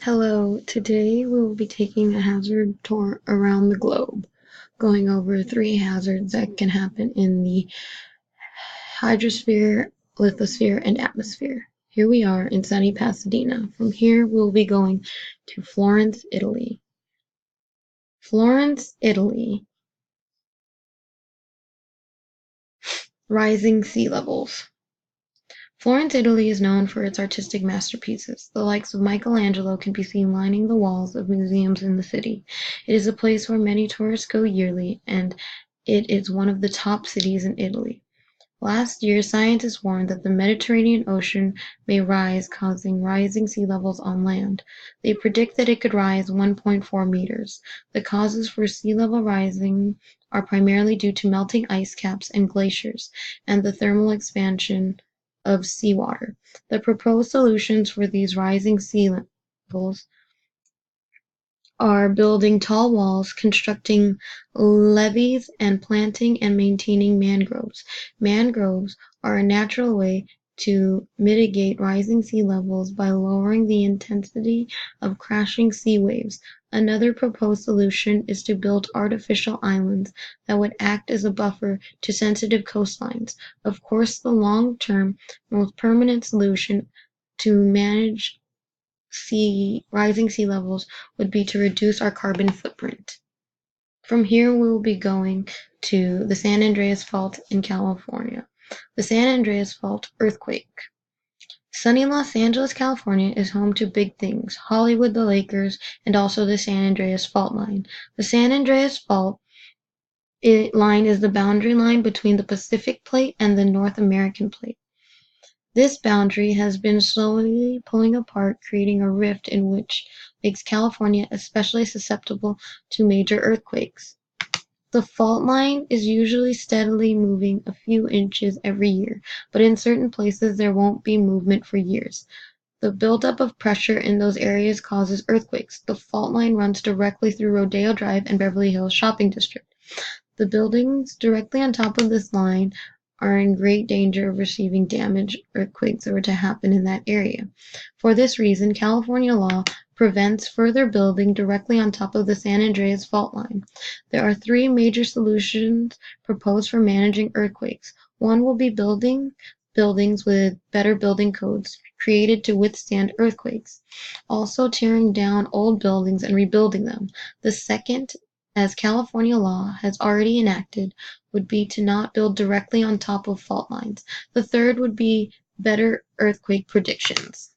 Hello, today we will be taking a hazard tour around the globe, going over 3 hazards that can happen in the hydrosphere, lithosphere, and atmosphere. Here we are in sunny Pasadena. From here, we'll be going to Florence, Italy. Florence, Italy. Rising sea levels. Florence, Italy is known for its artistic masterpieces. The likes of Michelangelo can be seen lining the walls of museums in the city. It is a place where many tourists go yearly, and it is one of the top cities in Italy. Last year, scientists warned that the Mediterranean Ocean may rise, causing rising sea levels on land. They predict that it could rise 1.4 meters. The causes for sea level rising are primarily due to melting ice caps and glaciers, and the thermal expansion of seawater. The proposed solutions for these rising sea levels are building tall walls, constructing levees, and planting and maintaining mangroves. Mangroves are a natural way to mitigate rising sea levels by lowering the intensity of crashing sea waves. Another proposed solution is to build artificial islands that would act as a buffer to sensitive coastlines. Of course, the long-term, most permanent solution to manage rising sea levels would be to reduce our carbon footprint. From here, we will be going to the San Andreas Fault in California. The San Andreas Fault earthquake. Sunny Los Angeles, California is home to big things, Hollywood, the Lakers, and also the San Andreas Fault line. The San Andreas Fault line is the boundary line between the Pacific Plate and the North American Plate. This boundary has been slowly pulling apart, creating a rift in which makes California especially susceptible to major earthquakes. The fault line is usually steadily moving a few inches every year, but in certain places there won't be movement for years. The buildup of pressure in those areas causes earthquakes. The fault line runs directly through Rodeo Drive and Beverly Hills Shopping District. The buildings directly on top of this line are in great danger of receiving damage if earthquakes were to happen in that area. For this reason, California law prevents further building directly on top of the San Andreas fault line. There are 3 major solutions proposed for managing earthquakes. One will be building buildings with better building codes created to withstand earthquakes, also tearing down old buildings and rebuilding them. The second, as California law has already enacted, would be to not build directly on top of fault lines. The third would be better earthquake predictions.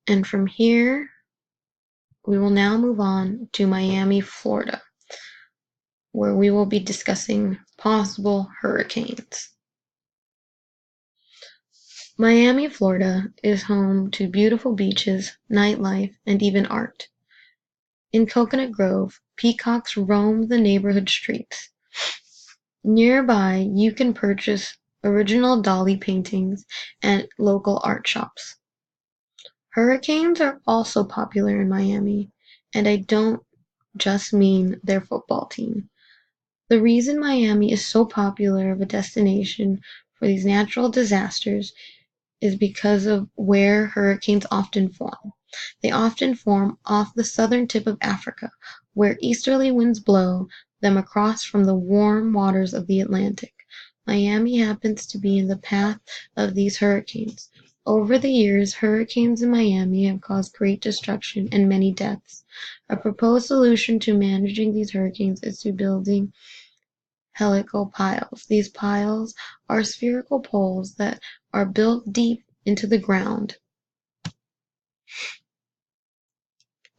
And from here, we will now move on to Miami, Florida, where we will be discussing possible hurricanes. Miami, Florida is home to beautiful beaches, nightlife, and even art. In Coconut Grove, peacocks roam the neighborhood streets. Nearby, you can purchase original Dali paintings at local art shops. Hurricanes are also popular in Miami, and I don't just mean their football team. The reason Miami is so popular of a destination for these natural disasters is because of where hurricanes often form. They often form off the southern tip of Africa, where easterly winds blow them across from the warm waters of the Atlantic. Miami happens to be in the path of these hurricanes. Over the years, hurricanes in Miami have caused great destruction and many deaths. A proposed solution to managing these hurricanes is to building helical piles. These piles are spherical poles that are built deep into the ground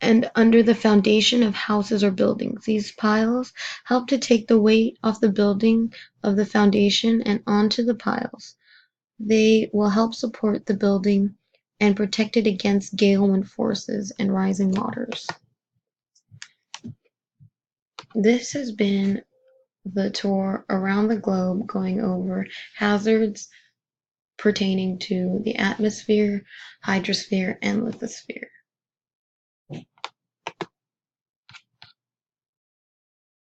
and under the foundation of houses or buildings. These piles help to take the weight off the building of the foundation and onto the piles. They will help support the building and protect it against gale wind forces and rising waters. This has been the tour around the globe going over hazards pertaining to the atmosphere, hydrosphere, and lithosphere.